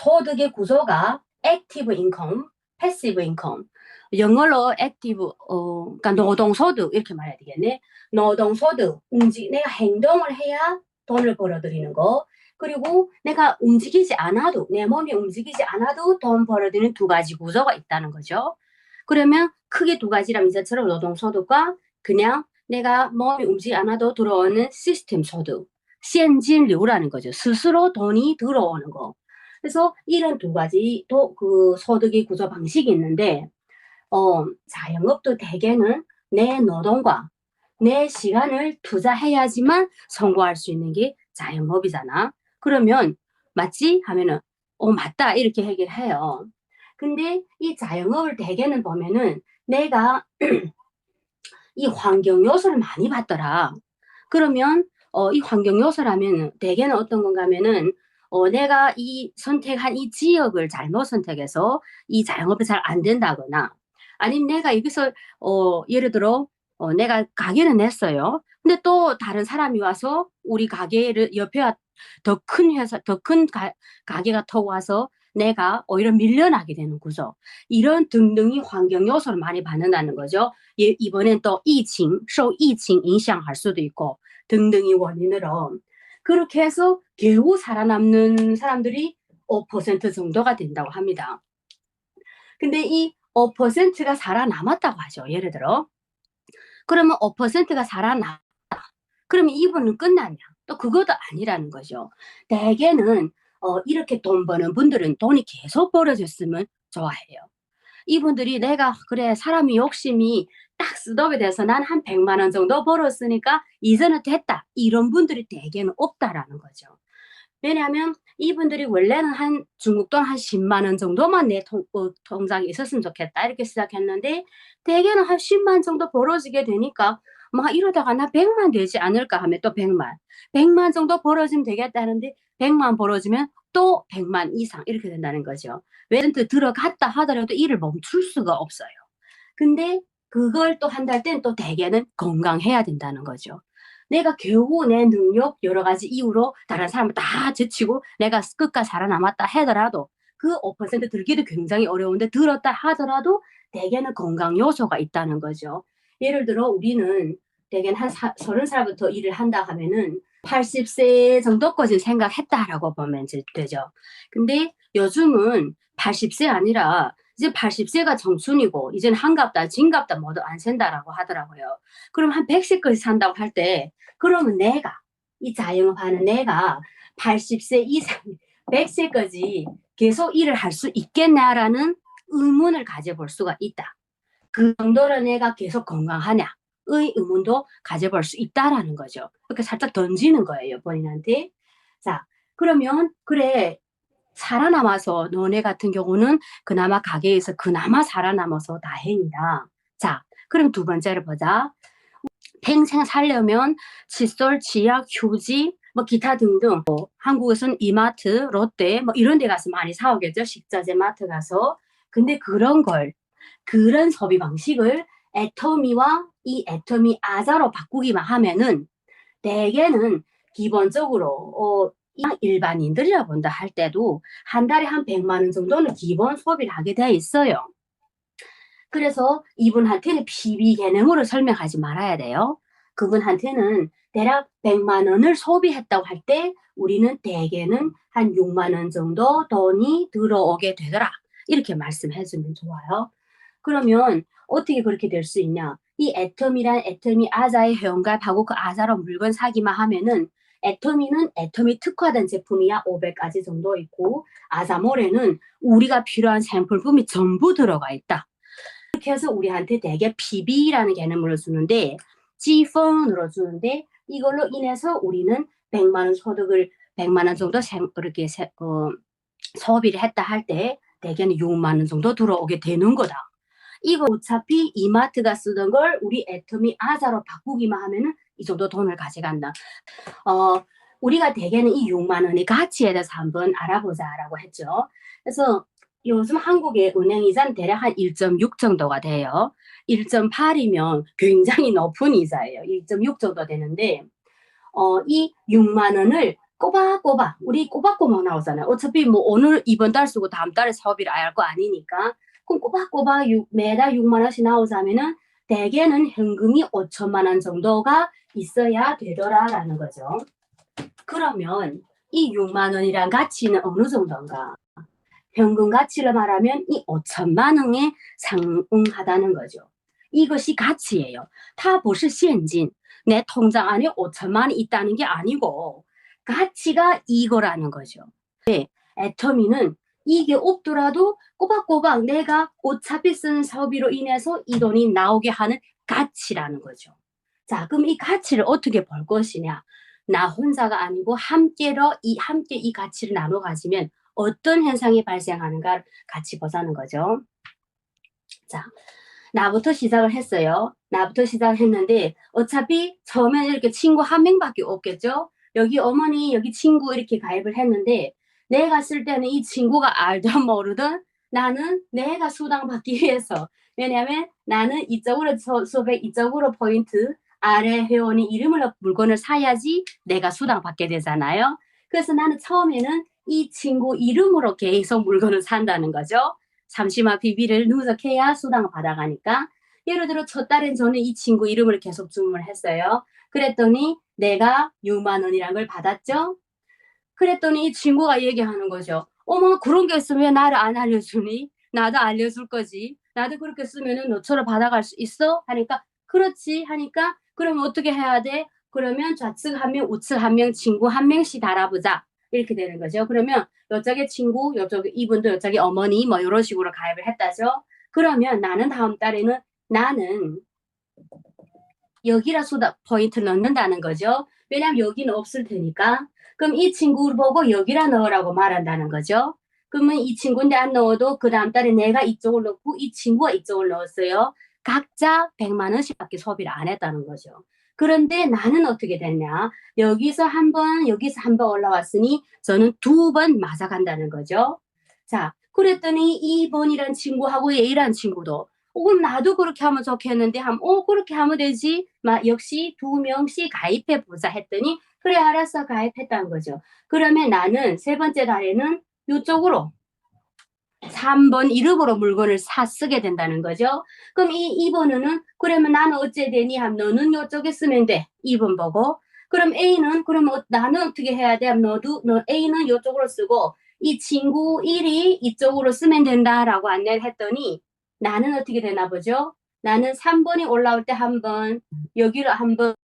소득의 구조가 액티브 인컴, 패시브 인컴. 영어로 액티브, 그러니까 노동소득 이렇게 말해야 되겠네. 노동소득, 내가 행동을 해야 돈을 벌어들이는 거. 그리고 내가 움직이지 않아도, 내 몸이 움직이지 않아도 돈 벌어들이는 두 가지 구조가 있다는 거죠. 그러면 크게 두 가지라면 이제처럼 노동소득과 그냥 내가 몸이 움직이지 않아도 들어오는 시스템 소득, 현진류라는 거죠. 스스로 돈이 들어오는 거. 그래서 이런 두 가지 그 소득의 구조 방식이 있는데, 자영업도 대개는 내 노동과 내 시간을 투자해야지만 성공할 수 있는 게 자영업이잖아. 그러면 맞지? 하면은 맞다 이렇게 얘기를 해요. 근데 이 자영업을 대개는 보면은 내가 이 환경 요소를 많이 받더라. 그러면 이 환경 요소라면 대개는 어떤 건가 하면은 내가 이 선택한 이 지역을 잘못 선택해서 이 자영업이 잘 안 된다거나 아니면 내가 여기서 예를 들어 내가 가게를 냈어요. 근데 또 다른 사람이 와서 우리 가게를 옆에 더 큰 회사, 더 큰 가게가 터 와서 내가 오히려 밀려나게 되는 구조. 이런 등등이 환경 요소를 많이 받는다는 거죠. 이번엔 또疫情 影响할 수도 있고 등등이 원인으로 그렇게 해서 겨우 살아남는 사람들이 5% 정도가 된다고 합니다. 근데 이 5%가 살아남았다고 하죠. 예를 들어. 그러면 5%가 살아남았다. 그러면 이분은 끝났냐? 또 그것도 아니라는 거죠. 대개는 이렇게 돈 버는 분들은 돈이 계속 벌어졌으면 좋아해요. 이분들이 내가 그래 사람이 욕심이 딱 스톱이 돼서 난 한 100만 원 정도 벌었으니까 이제는 됐다. 이런 분들이 대개는 없다라는 거죠. 왜냐하면 이분들이 원래는 한 중국돈 한 10만 원 정도만 내 통장에 있었으면 좋겠다 이렇게 시작했는데 대개는 한 10만 정도 벌어지게 되니까 막 이러다가 나 100만 되지 않을까 하면 또 100만 정도 벌어지면 되겠다는데 100만 벌어지면 또 100만 이상 이렇게 된다는 거죠. 웨런트 들어갔다 하더라도 일을 멈출 수가 없어요. 근데 그걸 또 한달 땐 또 대개는 건강해야 된다는 거죠. 내가 겨우 내 능력 여러 가지 이유로 다른 사람을 다 제치고 내가 끝까지 살아남았다 하더라도 그 5% 들기도 굉장히 어려운데 들었다 하더라도 대개는 건강 요소가 있다는 거죠. 예를 들어 우리는 대개는 한 30살부터 일을 한다 하면은 80세 정도까지 생각했다라고 보면 되죠. 근데 요즘은 80세 아니라 이제 80세가 청춘이고 이제는 한갑다 진갑다 모두 안 센다라고 하더라고요. 그럼 한 100세까지 산다고 할 때 그러면 내가 이 자영업하는 내가 80세 이상 100세까지 계속 일을 할 수 있겠냐라는 의문을 가져볼 수가 있다. 그 정도로 내가 계속 건강하냐? 의 의문도 가져볼 수 있다라는 거죠. 이렇게 살짝 던지는 거예요, 본인한테. 자, 그러면 그래 살아남아서 너네 같은 경우는 그나마 가게에서 그나마 살아남아서 다행이다. 자, 그럼 두 번째를 보자. 평생 살려면 칫솔, 치약, 휴지, 뭐 기타 등등 한국에서는 이마트, 롯데 뭐 이런 데 가서 많이 사오겠죠. 식자재 마트 가서. 근데 그런 소비 방식을 애터미와 이 애터미 아자로 바꾸기만 하면은 대개는 기본적으로 일반인들이라 본다 할 때도 한 달에 한 100만 원 정도는 기본 소비를 하게 돼 있어요. 그래서 이분한테는 PB 개념으로 설명하지 말아야 돼요. 그분한테는 대략 100만 원을 소비했다고 할 때 우리는 대개는 한 6만 원 정도 돈이 들어오게 되더라. 이렇게 말씀해 주면 좋아요. 그러면 어떻게 그렇게 될 수 있냐? 이 애터미란 애터미 아자의 회원가입하고 그 아자로 물건 사기만 하면은 애터미는 애터미 특화된 제품이야 500가지 정도 있고 아자몰에는 우리가 필요한 샘플품이 전부 들어가 있다. 이렇게 해서 우리한테 대개 PB라는 개념으로 주는데 지펑으로 주는데 이걸로 인해서 우리는 100만 원 소득을 100만 원 정도 이렇게 소비를 했다 할 때 대개는 6만 원 정도 들어오게 되는 거다. 이거 어차피 이마트가 쓰던 걸 우리 애터미 아자로 바꾸기만 하면은 이 정도 돈을 가져간다. 우리가 대개는 이 6만 원의 가치에 대해서 한번 알아보자라고 했죠. 그래서 요즘 한국의 은행 이자는 대략 한 1.6 정도가 돼요. 1.8이면 굉장히 높은 이자예요. 1.6 정도 되는데 이 6만 원을 꼬박꼬박 우리 꼬박꼬박 나오잖아요. 어차피 뭐 오늘 이번 달 쓰고 다음 달에 사업비를 알 거 아니니까 그럼 꼬박꼬박 매달 6만 원씩 나오자면은 대개는 현금이 5천만 원 정도가 있어야 되더라라는 거죠. 그러면 이 6만 원이란 가치는 어느 정도인가? 현금 가치를 말하면 이 5천만 원에 상응하다는 거죠. 이것이 가치예요. 它不是现金. 내 통장 안에 5천만 원이 있다는 게 아니고 가치가 이거라는 거죠. 네, 애터미는 이게 없더라도 꼬박꼬박 내가 어차피 쓰는 사업비로 인해서 이 돈이 나오게 하는 가치라는 거죠. 자, 그럼 이 가치를 어떻게 볼 것이냐? 나 혼자가 아니고 함께 이 가치를 나눠 가지면 어떤 현상이 발생하는가 같이 보자는 거죠. 자, 나부터 시작을 했어요. 나부터 시작을 했는데 어차피 처음에 이렇게 친구 한 명밖에 없겠죠. 여기 어머니, 여기 친구 이렇게 가입을 했는데 내가 쓸 때는 이 친구가 알든 모르든 나는 내가 수당 받기 위해서 왜냐하면 나는 이쪽으로 소백, 이쪽으로 포인트, 아래 회원이 이름을 물건을 사야지 내가 수당 받게 되잖아요. 그래서 나는 처음에는 이 친구 이름으로 계속 물건을 산다는 거죠. 잠시만 비비를 누적해야 수당을 받아가니까 예를 들어 첫 달엔 저는 이 친구 이름을 계속 주문을 했어요. 그랬더니 내가 6만 원이란 걸 받았죠. 그랬더니 이 친구가 얘기하는 거죠. 어머 그런 게 있으면 나를 안 알려주니? 나도 알려줄 거지. 나도 그렇게 쓰면은 너처럼 받아갈 수 있어? 하니까 그렇지 하니까 그럼 어떻게 해야 돼? 그러면 좌측 한 명, 우측 한 명, 친구 한 명씩 달아보자. 이렇게 되는 거죠. 그러면 이쪽에 친구, 이쪽에 이분도 이쪽에 어머니 뭐 이런 식으로 가입을 했다죠. 그러면 나는 다음 달에는 나는 여기라 수당 포인트를 넣는다는 거죠. 왜냐하면 여기는 없을 테니까. 그럼 이 친구를 보고 여기라 넣으라고 말한다는 거죠. 그러면 이 친구인데 안 넣어도 그 다음 달에 내가 이쪽을 넣고 이 친구가 이쪽을 넣었어요. 각자 100만 원씩밖에 소비를 안 했다는 거죠. 그런데 나는 어떻게 됐냐. 여기서 한 번, 여기서 한 번 올라왔으니 저는 2번 맞아간다는 거죠. 자, 그랬더니 2번이란 친구하고 A란 친구도 그럼 나도 그렇게 하면 좋겠는데 그렇게 하면 되지. 역시 2명씩 가입해 보자 했더니 그래 알았어 가입했다는 거죠. 그러면 나는 세 번째 달에는 이쪽으로 3번 이름으로 물건을 쓰게 된다는 거죠. 그럼 이 2번은 그러면 나는 어째 되니 하면 너는 이쪽에 쓰면 돼. 2번 보고. 그럼 A는 그럼 나는 어떻게 해야 돼? 너 A는 이쪽으로 쓰고 이 친구 1이 이쪽으로 쓰면 된다라고 안내를 했더니 나는 어떻게 되나 보죠? 나는 3번이 올라올 때 한 번, 여기로 한 번,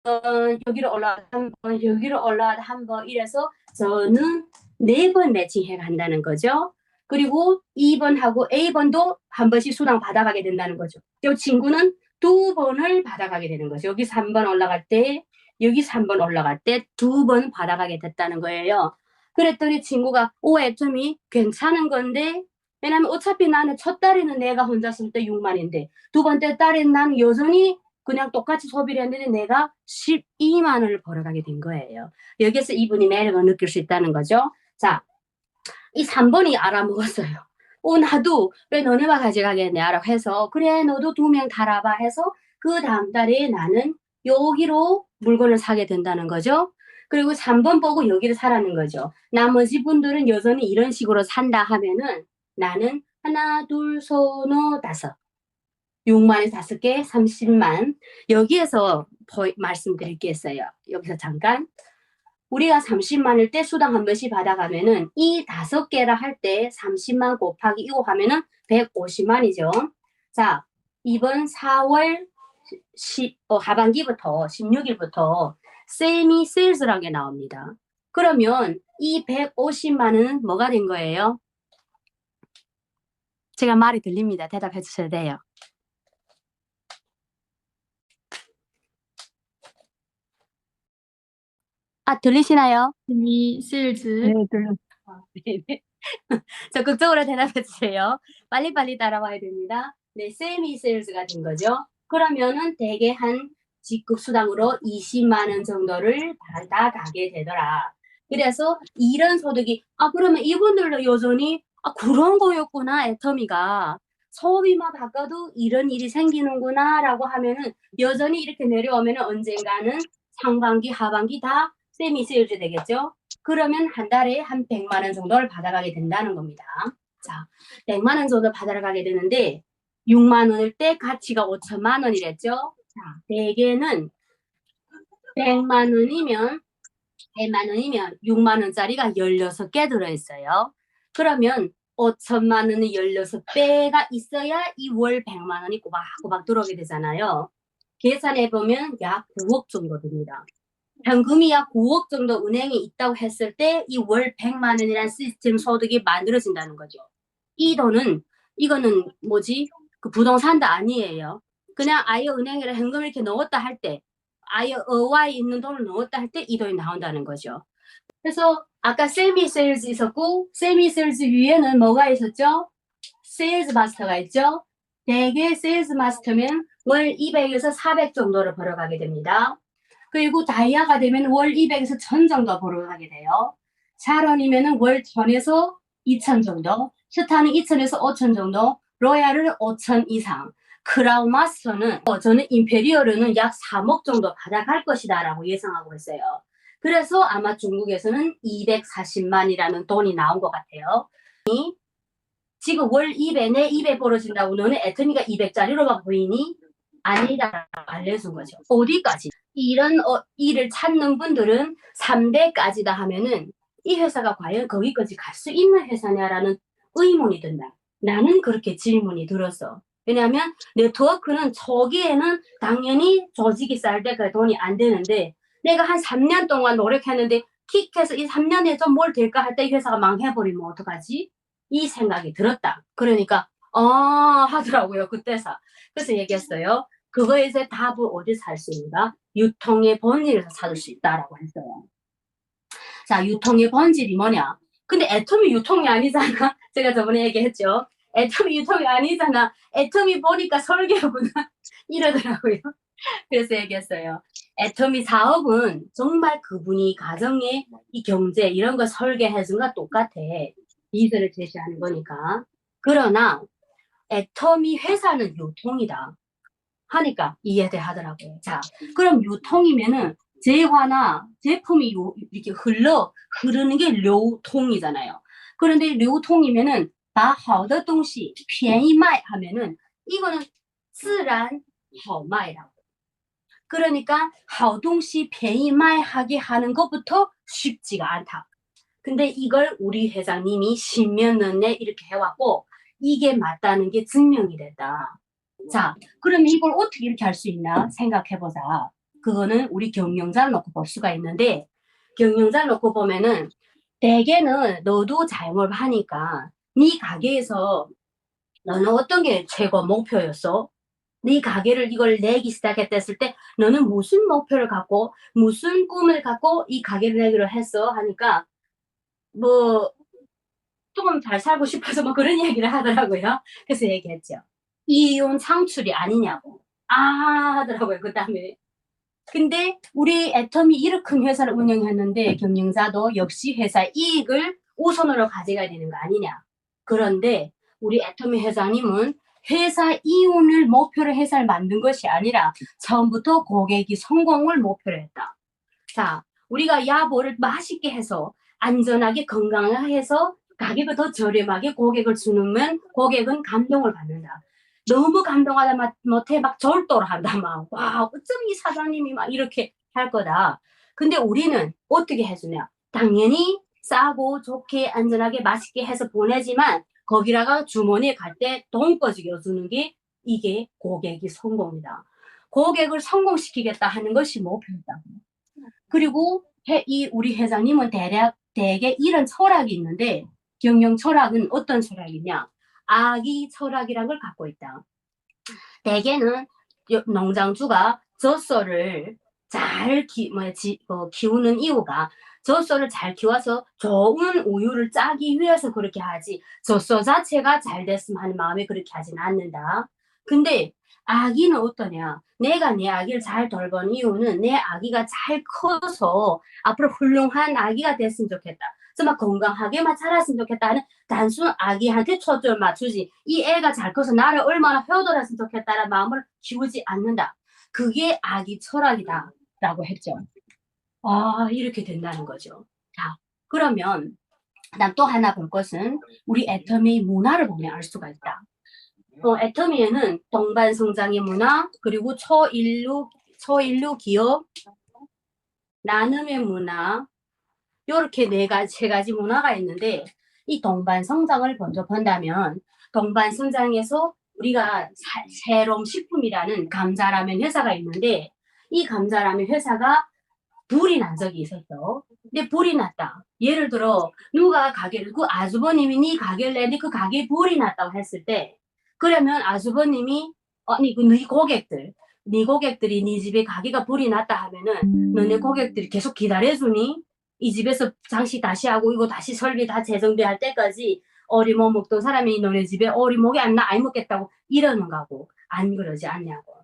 여기로 올라올 한 번, 여기로 올라올 한 번 이래서 저는 4번 매칭해 간다는 거죠. 그리고 2번하고 A번도 한 번씩 수당 받아가게 된다는 거죠. 이 친구는 2번을 받아가게 되는 거죠. 여기 3번 올라갈 때, 여기 3번 올라갈 때 2번 받아가게 됐다는 거예요. 그랬더니 친구가 애점이 괜찮은 건데 왜냐면 어차피 나는 첫 달에는 내가 혼자 쓸 때 6만인데 두 번째 달에는 나는 여전히 그냥 똑같이 소비를 했는데 내가 12만 원을 벌어가게 된 거예요. 여기서 이분이 매력을 느낄 수 있다는 거죠. 자, 이 3번이 알아먹었어요. 나도 왜 너네만 가져가겠냐라고 해서 그래 너도 2명 달아봐 해서 그 다음 달에 나는 여기로 물건을 사게 된다는 거죠. 그리고 3번 보고 여기를 사라는 거죠. 나머지 분들은 여전히 이런 식으로 산다 하면은 나는 하나, 둘, 서너, 다섯. 6만에 5개, 30만. 여기에서 말씀드릴 게 있어요. 여기서 잠깐. 우리가 30만일 때 수당 한 번씩 받아가면은 이 5개라 할 때 30만 곱하기 이거 하면은 150만이죠. 자, 이번 4월 하반기부터 16일부터 세미 세일즈라는 게 나옵니다. 그러면 이 150만은 뭐가 된 거예요? 제가 말이 들립니다. 대답해 주셔야 돼요. 들리시나요? 세미 세일즈. 네, 들려. 네네. 적극적으로 대답해 주세요. 빨리빨리 따라와야 됩니다. 네, 세미 세일즈가 된 거죠. 그러면은 대개 한 직급 수당으로 20만 원 정도를 받아가게 되더라. 그래서 이런 소득이 그러면 이분들도 여전히 그런 거였구나 애터미가 소비만 바꿔도 이런 일이 생기는구나라고 하면은 여전히 이렇게 내려오면은 언젠가는 상반기 하반기 다 세미 세일즈 되겠죠. 그러면 한 달에 한 100만 원 정도를 받아가게 된다는 겁니다. 자, 100만 원 정도 받아가게 되는데 6만 원일 때 가치가 5천만 원이랬죠. 자, 대개는 100만 원이면 100만 원이면 6만 원짜리가 16개 들어있어요. 그러면 5천만 원의 16배가 있어야 이 월 100만 원이 꼬박꼬박 들어오게 되잖아요. 계산해보면 약 9억 정도 됩니다. 현금이 약 9억 정도 은행에 있다고 했을 때 이 월 100만 원이라는 시스템 소득이 만들어진다는 거죠. 이 돈은 이거는 뭐지? 그 부동산도 아니에요. 그냥 아예 은행에 현금을 이렇게 넣었다 할 때, 아예 어와에 있는 돈을 넣었다 할 때 이 돈이 나온다는 거죠. 그래서 아까 세미 세일즈 있었고 세미 세일즈 위에는 뭐가 있었죠? 세일즈 마스터가 있죠. 대개 세일즈 마스터면 월 200에서 400 정도를 벌어가게 됩니다. 그리고 다이아가 되면 월 200에서 1000 정도 벌어가게 돼요. 샤론이면 월 1000에서 2000 정도, 스타는 2000에서 5000 정도, 로얄은 5000 이상. 크라운 마스터는 저는 임페리얼은 약 3억 정도 받아갈 것이다 라고 예상하고 있어요. 그래서 아마 중국에서는 240만이라는 돈이 나온 것 같아요. 지금 월 200, 내 200 벌어진다고 너는 애터미가 200짜리로만 보이니? 아니다 알려준 거죠. 어디까지? 이런 일을 찾는 분들은 3대까지다 하면은 이 회사가 과연 거기까지 갈 수 있는 회사냐라는 의문이 든다. 나는 그렇게 질문이 들었어. 왜냐하면 네트워크는 초기에는 당연히 조직이 쌓일 때까지 돈이 안 되는데 내가 한 3년 동안 노력했는데 킥해서 이 3년에 좀 뭘 될까 할 때 이 회사가 망해버리면 어떡하지? 이 생각이 들었다. 그러니까 하더라고요. 그때서. 그래서 얘기했어요. 그거에 이제 답을 어디서 할 수 있는가? 유통의 본질에서 찾을 수 있다라고 했어요. 자, 유통의 본질이 뭐냐? 근데 애텀이 유통이 아니잖아. 제가 저번에 얘기했죠. 애텀이 유통이 아니잖아. 애텀이 보니까 설계구나. 이러더라고요. 그래서 얘기했어요. 애터미 사업은 정말 그분이 가정의 이 경제 이런 거 설계해 준 거 똑같아. 니즈를 제시하는 거니까. 그러나 애터미 회사는 유통이다. 하니까 이해돼 하더라고요. 자, 그럼 유통이면은 재화나 제품이 이렇게 흐르는 게 류통이잖아요. 그런데 류통이면은 把好的东西便宜卖 하면은 이거는 自然好卖라고. 그러니까 好东西便宜卖하게 하는 것부터 쉽지가 않다. 근데 이걸 우리 회장님이 10몇 년 내 이렇게 해왔고 이게 맞다는 게 증명이 됐다. 자, 그러면 이걸 어떻게 이렇게 할 수 있나 생각해보자. 그거는 우리 경영자를 놓고 볼 수가 있는데 경영자를 놓고 보면은 대개는 너도 잘못하니까 네 가게에서 너는 어떤 게 최고 목표였어? 네 가게를 이걸 내기 시작했을 때 너는 무슨 목표를 갖고 무슨 꿈을 갖고 이 가게를 내기로 했어? 하니까 뭐 조금 잘 살고 싶어서 뭐 그런 얘기를 하더라고요. 그래서 얘기했죠. 이윤 창출이 아니냐고. 하더라고요. 그 다음에. 근데 우리 애텀이 이렇게 큰 회사를 운영했는데 경영자도 역시 회사 이익을 우선으로 가져가야 되는 거 아니냐. 그런데 우리 애터미 회장님은 회사 이윤을 목표로 회사를 만든 것이 아니라 처음부터 고객이 성공을 목표로 했다. 자, 우리가 야보를 맛있게 해서 안전하게 건강하게 해서 가격을 더 저렴하게 고객을 주면 고객은 감동을 받는다. 너무 감동하다 못해 막 절도를 한다 막 와 어쩜 이 사장님이 막 이렇게 할 거다. 근데 우리는 어떻게 해주냐? 당연히 싸고 좋게 안전하게 맛있게 해서 보내지만 거기다가 주머니에 갈 때 돈 꺼지게 주는 게 이게 고객이 성공이다. 고객을 성공시키겠다 하는 것이 목표이다. 그리고 이 우리 회장님은 대개 이런 철학이 있는데 경영 철학은 어떤 철학이냐? 아기 철학이라는 걸 갖고 있다. 대개는 농장주가 젖소를 잘 키우는 이유가 젖소를 잘 키워서 좋은 우유를 짜기 위해서 그렇게 하지 젖소 자체가 잘 됐으면 하는 마음에 그렇게 하지는 않는다. 근데 아기는 어떠냐? 내가 내 아기를 잘 돌본 이유는 내 아기가 잘 커서 앞으로 훌륭한 아기가 됐으면 좋겠다. 정말 건강하게만 자랐으면 좋겠다는 단순 아기한테 초점을 맞추지 이 애가 잘 커서 나를 얼마나 효도했으면 좋겠다는 마음을 키우지 않는다. 그게 아기 철학이다 라고 했죠. 이렇게 된다는 거죠. 자, 그러면 난 또 하나 볼 것은 우리 애터미 문화를 보면 알 수가 있다. 애터미에는 동반 성장의 문화, 그리고 초인류 기업, 나눔의 문화, 요렇게 세 가지 문화가 있는데, 이 동반 성장을 먼저 본다면, 동반 성장에서 우리가 새롬 식품이라는 감자라면 회사가 있는데, 이 감자라면 회사가 불이 난 적이 있었어. 근데 불이 났다. 예를 들어 누가 가게를 그 아주버님이 네 가게를 내는데 그 가게에 불이 났다고 했을 때, 그러면 아주버님이 아니 네 고객들이 네 집에 가게가 불이 났다 하면은 너네 고객들이 계속 기다려주니? 이 집에서 장식 다시 하고 이거 다시 설비 다 재정비할 때까지 어리못 먹던 사람이 너네 집에 어리목이 안 먹겠다고 이러는 거고, 안 그러지 않냐고.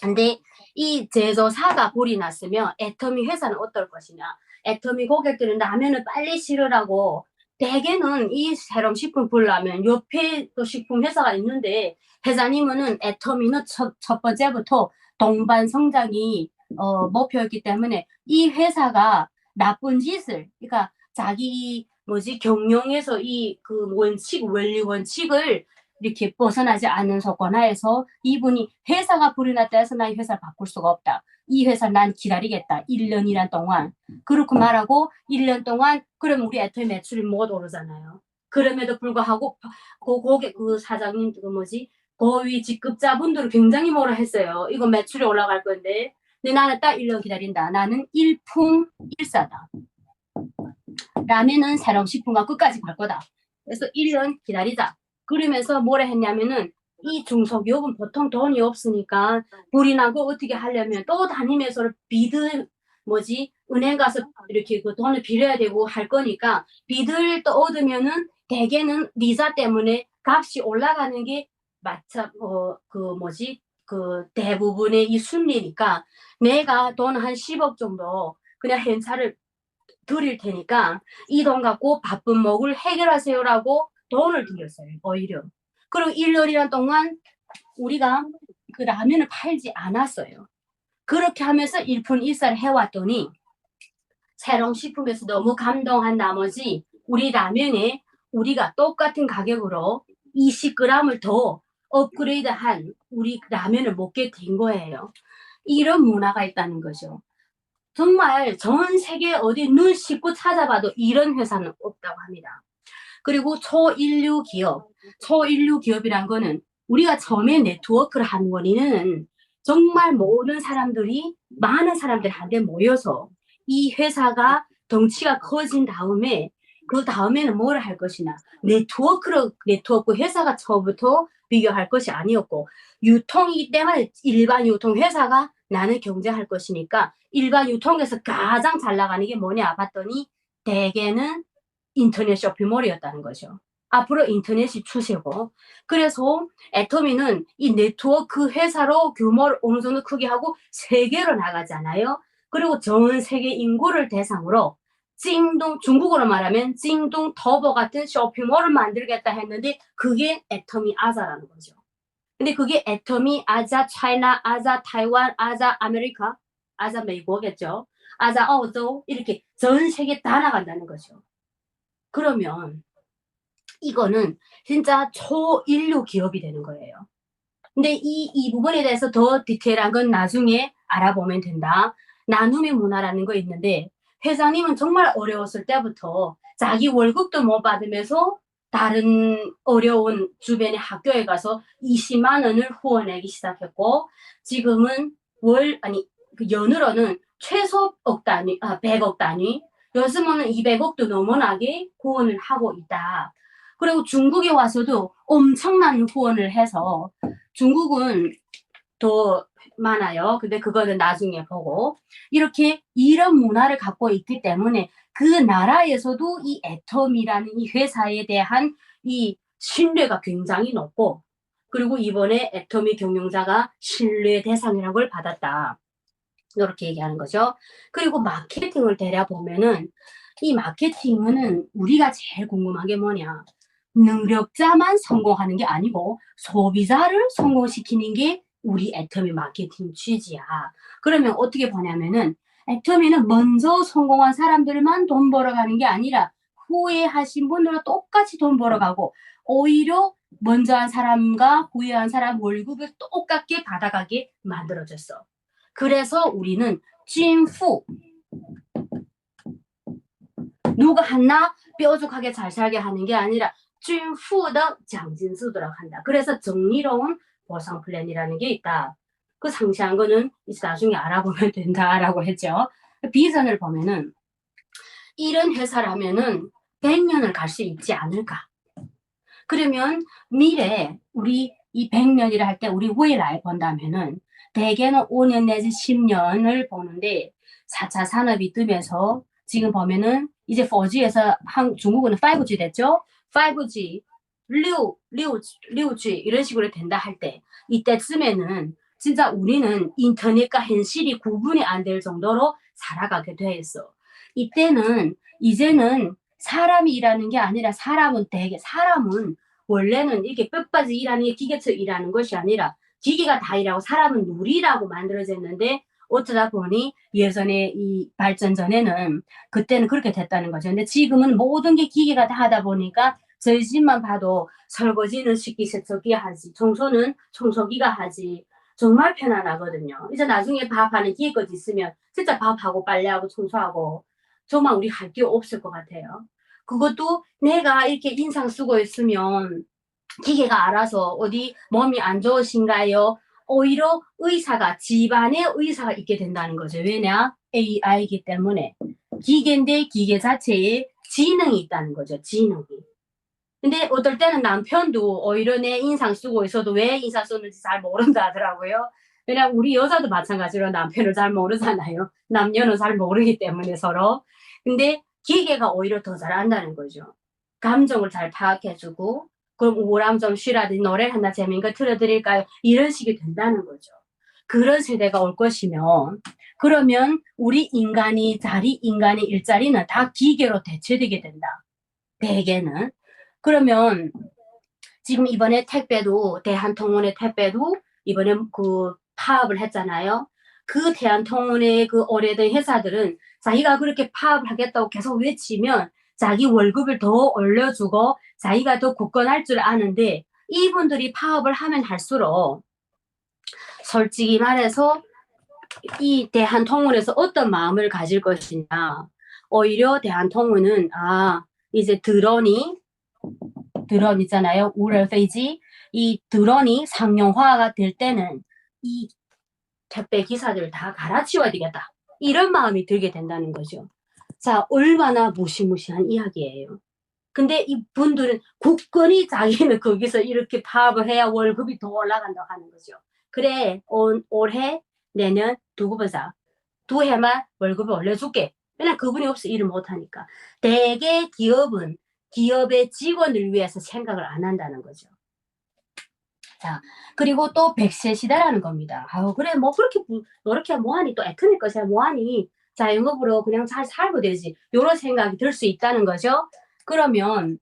근데 이 제조사가 불이 났으면 애터미 회사는 어떨 것이냐. 애터미 고객들은 라면을 빨리 실으라고, 대개는 이 새롬 식품 불 나면 옆에 또 식품 회사가 있는데, 회장님은 애터미는 첫 번째부터 동반 성장이 목표였기 때문에 이 회사가 나쁜 짓을, 그러니까 자기 경영에서 이 그 원리 원칙을 이렇게 벗어나지 않는 조건하에서 이분이 회사가 불이 났다 해서 난 이 회사를 바꿀 수가 없다. 이 회사 난 기다리겠다. 1년이란 동안. 그렇게 말하고 1년 동안 그러면 우리 애터미 매출이 못 오르잖아요. 그럼에도 불구하고 그 사장님 고위 직급자분들은 굉장히 뭐라 했어요. 이거 매출이 올라갈 건데. 근데 나는 딱 1년 기다린다. 나는 일품일사다. 라면은 새로운 식품과 끝까지 갈 거다. 그래서 1년 기다리자. 그러면서 뭐라 했냐면은 이 중소기업은 보통 돈이 없으니까 불이 나고 어떻게 하려면 또 다니면서 은행 가서 이렇게 그 돈을 빌려야 되고 할 거니까 빚을 또 얻으면은 대개는 이자 때문에 값이 올라가는 게 대부분의 이 순리니까 내가 돈 한 10억 정도 그냥 행사를 드릴 테니까 이 돈 갖고 바쁜 목을 해결하세요라고 돈을 드렸어요. 오히려. 그리고 1년이란 동안 우리가 그 라면을 팔지 않았어요. 그렇게 하면서 일푼일사를 해왔더니 새로운 식품에서 너무 감동한 나머지 우리 라면에 우리가 똑같은 가격으로 20g을 더 업그레이드한 우리 라면을 먹게 된 거예요. 이런 문화가 있다는 거죠. 정말 전 세계 어디 눈 씻고 찾아봐도 이런 회사는 없다고 합니다. 그리고 초인류 기업이란 거는 우리가 처음에 네트워크를 한 원인은 정말 많은 사람들이 한데 모여서 이 회사가 덩치가 커진 다음에 그 다음에는 뭐를 할 것이냐. 네트워크 회사가 처음부터 비교할 것이 아니었고, 유통이기 때문에 일반 유통 회사가 나는 경쟁할 것이니까 일반 유통에서 가장 잘 나가는 게 뭐냐 봤더니 대개는 인터넷 쇼핑몰이었다는 거죠. 앞으로 인터넷이 추세고, 그래서 애터미는 이 네트워크 회사로 규모를 어느 정도 크게 하고 세계로 나가잖아요. 그리고 전 세계 인구를 대상으로 중국어로 말하면 찡동 터보 같은 쇼핑몰을 만들겠다 했는데 그게 애터미 아자라는 거죠. 근데 그게 애터미 아자 차이나 아자 타이완 아자 아메리카 아자 미국겠죠. 아자澳洲 이렇게 전 세계 다 나간다는 거죠. 그러면 이거는 진짜 초인류 기업이 되는 거예요. 근데 이 부분에 대해서 더 디테일한 건 나중에 알아보면 된다. 나눔의 문화라는 거 있는데, 회장님은 정말 어려웠을 때부터 자기 월급도 못 받으면서 다른 어려운 주변의 학교에 가서 20만 원을 후원하기 시작했고, 지금은 연으로는 최소 100억 단위, 요즘은 200억도 넘어나게 후원을 하고 있다. 그리고 중국에 와서도 엄청난 후원을 해서, 중국은 더 많아요. 근데 그거는 나중에 보고, 이렇게 이런 문화를 갖고 있기 때문에 그 나라에서도 이 애텀이라는 이 회사에 대한 이 신뢰가 굉장히 높고, 그리고 이번에 애텀이 경영자가 신뢰 대상이라는 걸 받았다. 이렇게 얘기하는 거죠. 그리고 마케팅을 대려보면은 이 마케팅은 우리가 제일 궁금한 게 뭐냐. 능력자만 성공하는 게 아니고 소비자를 성공시키는 게 우리 애터미 마케팅 취지야. 그러면 어떻게 보냐면은 애터미는 먼저 성공한 사람들만 돈 벌어가는 게 아니라 후에 하신 분들은 똑같이 돈 벌어가고 오히려 먼저 한 사람과 후에 한 사람 월급을 똑같게 받아가게 만들어졌어. 그래서 우리는 찐후 누가 하나 뾰족하게 잘 살게 하는 게 아니라 찐후의 장진수도록 한다. 그래서 정의로운 보상 플랜이라는 게 있다. 그 상세한 거는 이제 나중에 알아보면 된다라고 했죠. 비전을 보면은 이런 회사라면은 100년을 갈 수 있지 않을까. 그러면 미래 우리 이 100년이라 할 때 우리未来 본다면은 대개는 5년 내지 10년을 보는데 4차 산업이 뜨면서 지금 보면은 이제 4G에서 중국은 5G 됐죠? 5G, 6G 이런 식으로 된다 할 때 이때쯤에는 진짜 우리는 인터넷과 현실이 구분이 안 될 정도로 살아가게 돼 있어. 이때는 이제는 사람이 일하는 게 아니라 사람은 원래는 이렇게 뼈빠지 일하는 게 기계처럼 일하는 것이 아니라 기계가 다 일하고 사람은 누리라고 만들어졌는데 어쩌다 보니 예전에 이 발전 전에는 그때는 그렇게 됐다는 거죠. 근데 지금은 모든 게 기계가 다 하다 보니까 저희 집만 봐도 설거지는 식기세척기 하지, 청소는 청소기가 하지. 정말 편안하거든요. 이제 나중에 밥하는 기계까지 있으면 진짜 밥하고 빨래하고 청소하고 정말 우리 할 게 없을 것 같아요. 그것도 내가 이렇게 인상 쓰고 있으면 기계가 알아서 어디 몸이 안 좋으신가요? 오히려 집안에 의사가 있게 된다는 거죠. 왜냐? AI이기 때문에. 기계인데 기계 자체에 지능이 있다는 거죠. 지능이. 근데 어떨 때는 남편도 오히려 내 인상 쓰고 있어도 왜 인상 썼는지 잘 모른다 하더라고요. 왜냐면 우리 여자도 마찬가지로 남편을 잘 모르잖아요. 남녀는 잘 모르기 때문에 서로. 근데 기계가 오히려 더 잘한다는 거죠. 감정을 잘 파악해주고 그럼 우울함 좀 쉬라든지 노래 하나 재미있는 거 틀어드릴까요? 이런 식이 된다는 거죠. 그런 세대가 올 것이면 그러면 우리 인간의 일자리는 다 기계로 대체되게 된다. 대개는. 그러면 지금 이번에 택배도 대한통운의 택배도 이번에 그 파업을 했잖아요. 그 대한통운의 그 오래된 회사들은 자기가 그렇게 파업을 하겠다고 계속 외치면 자기 월급을 더 올려주고 자기가 더 굳건할 줄 아는데 이분들이 파업을 하면 할수록 솔직히 말해서 이 대한통운에서 어떤 마음을 가질 것이냐. 오히려 대한통운은 이제 드론 있잖아요. 우럴페이지. 이 드론이 상용화가 될 때는 이 택배 기사들을 다 갈아치워야 되겠다. 이런 마음이 들게 된다는 거죠. 자, 얼마나 무시무시한 이야기예요. 근데 이분들은 굳건히 자기는 거기서 이렇게 파업을 해야 월급이 더 올라간다고 하는 거죠. 그래, 올해, 내년 두고 보자. 두 해만 월급을 올려줄게. 왜냐면 그분이 없어 일을 못하니까. 대개 기업의 직원을 위해서 생각을 안 한다는 거죠. 자, 그리고 또 100세 시대라는 겁니다. 그래, 뭐, 그렇게 뭐하니, 또 애터미 것이야, 뭐하니, 자영업으로 그냥 잘 살고 되지. 요런 생각이 들 수 있다는 거죠. 그러면,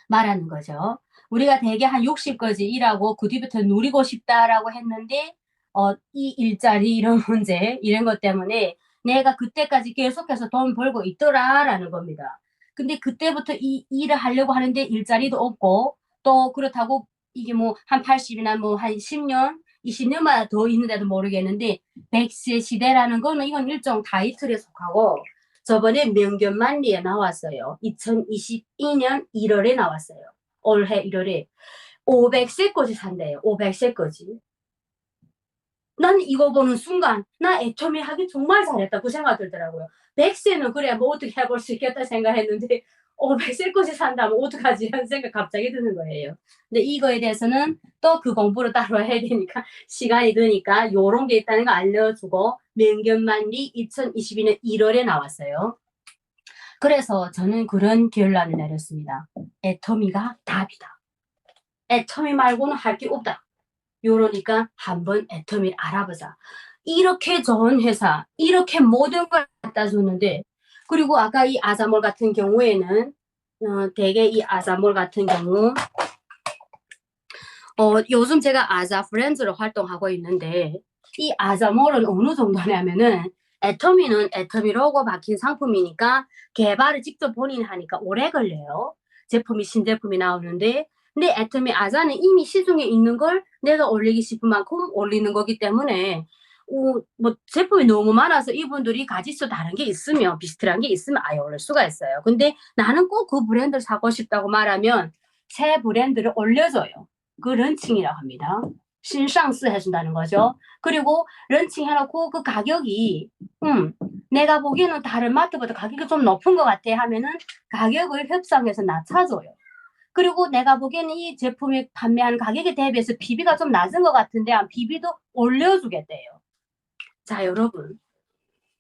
말하는 거죠. 우리가 대개 한 60까지 일하고 그 뒤부터 누리고 싶다라고 했는데, 이 일자리 이런 문제, 이런 것 때문에 내가 그때까지 계속해서 돈 벌고 있더라라는 겁니다. 근데 그때부터 이 일을 하려고 하는데 일자리도 없고, 또 그렇다고 이게 뭐 한 80이나 뭐 한 10년, 20년마다 더 있는데도 모르겠는데 100세 시대라는 거는 이건 일종 타이틀에 속하고 저번에 명견만리에 나왔어요. 2022년 1월에 나왔어요. 올해 1월에 500세까지 산대요. 500세까지. 난 이거 보는 순간 나 애터미 하기 정말 잘했다 그 생각 들더라고요. 100세는 그래 뭐 어떻게 해볼 수 있겠다 생각했는데 500세까지 산다면 어떡하지 하는 생각 갑자기 드는 거예요. 근데 이거에 대해서는 또 그 공부를 따로 해야 되니까 시간이 드니까 요런 게 있다는 거 알려주고 명견만리 2022년 1월에 나왔어요. 그래서 저는 그런 결론을 내렸습니다. 애터미가 답이다. 애터미 말고는 할 게 없다. 요러니까 한번 애터미를 알아보자. 이렇게 좋은 회사, 이렇게 모든 걸 갖다 줬는데 그리고 아까 이 아자몰 같은 경우에는 대개 이 아자몰 같은 경우 요즘 제가 아자 프렌즈로 활동하고 있는데 이 아자몰은 어느 정도냐면은 애터미는 애터미로고 박힌 상품이니까 개발을 직접 본인이 하니까 오래 걸려요. 제품이 신제품이 나오는데 근데 애터미 아자는 이미 시중에 있는 걸 내가 올리기 싶은 만큼 올리는 거기 때문에 뭐 제품이 너무 많아서 이분들이 가짓수 다른 게 있으면 비슷한 게 있으면 아예 올릴 수가 있어요. 근데 나는 꼭 그 브랜드를 사고 싶다고 말하면 새 브랜드를 올려줘요. 그 런칭이라고 합니다. 신상스 해준다는 거죠. 그리고 런칭 해놓고 그 가격이 내가 보기에는 다른 마트보다 가격이 좀 높은 것 같아 하면은 가격을 협상해서 낮춰줘요. 그리고 내가 보기에는 이 제품이 판매하는 가격에 대비해서 PB가 좀 낮은 것 같은데 PB도 올려주겠대요. 자, 여러분.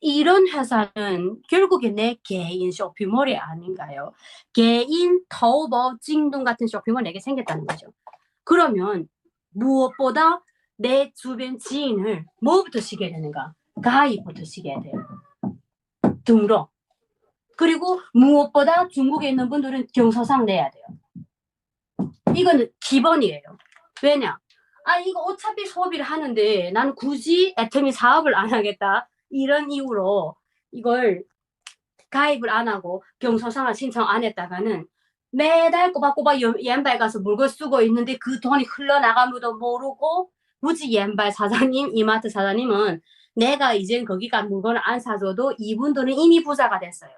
이런 회사는 결국에 내 개인 쇼핑몰이 아닌가요? 개인 타오바오 찡둥 같은 쇼핑몰 내게 생겼다는 거죠. 그러면 무엇보다 내 주변 지인을 뭐부터 시켜야 되는가? 가입부터 시켜야 돼요. 등록. 그리고 무엇보다 중국에 있는 분들은 경서상 내야 돼요. 이거는 기본이에요. 왜냐? 이거 어차피 소비를 하는데 나는 굳이 애터미 사업을 안 하겠다. 이런 이유로 이걸 가입을 안 하고 경소상을 신청 안 했다가는 매달 꼬박꼬박 옌발 가서 물건 쓰고 있는데 그 돈이 흘러나가면도 모르고 굳이 옌발 사장님, 이마트 사장님은 내가 이젠 거기 가 물건을 안 사줘도 이분들은 이미 부자가 됐어요.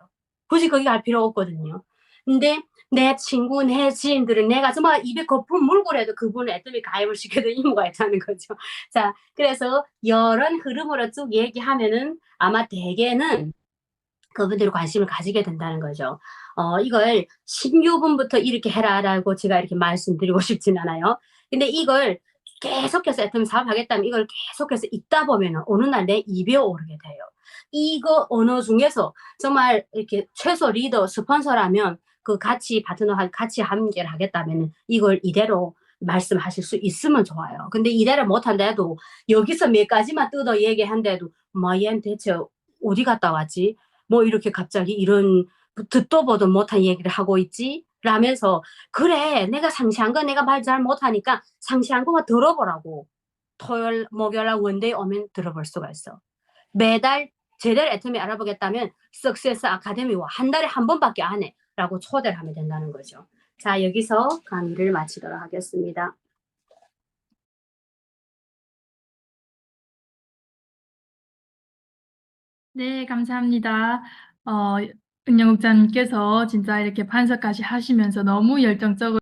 굳이 거기 갈 필요 없거든요. 근데 내 친구, 내 지인들은 내가 정말 입에 거품 물고라도 그분을 애터미 가입을 시켜도 의무가 있다는 거죠. 자, 그래서 이런 흐름으로 쭉 얘기하면은 아마 대개는 그분들이 관심을 가지게 된다는 거죠. 이걸 신규분부터 이렇게 해라라고 제가 이렇게 말씀드리고 싶진 않아요. 근데 이걸 계속해서 애터미 사업하겠다면 이걸 계속해서 읽다 보면 어느 날 내 입에 오르게 돼요. 이거 언어 중에서 정말 이렇게 최소 리더, 스폰서라면 그 같이 파트너하고 같이 함께를 하겠다면 이걸 이대로 말씀하실 수 있으면 좋아요. 근데 이대로 못한데도 여기서 몇 가지만 뜯어 얘기한데도 얘는 대체 어디 갔다 왔지? 뭐 이렇게 갑자기 이런 듣도 보도 못한 얘기를 하고 있지? 라면서 그래 내가 상시한 거 내가 말 잘 못하니까 상시한 거만 들어보라고. 토요일 목요일날 원데이 오면 들어볼 수가 있어. 매달 제대로 애터미 알아보겠다면 석세스 아카데미와 한 달에 한 번밖에 안 해 라고 초대를 하면 된다는 거죠. 자, 여기서 강의를 마치도록 하겠습니다. 네, 감사합니다. 은영국장님께서 진짜 이렇게 판서까지 하시면서 너무 열정적으로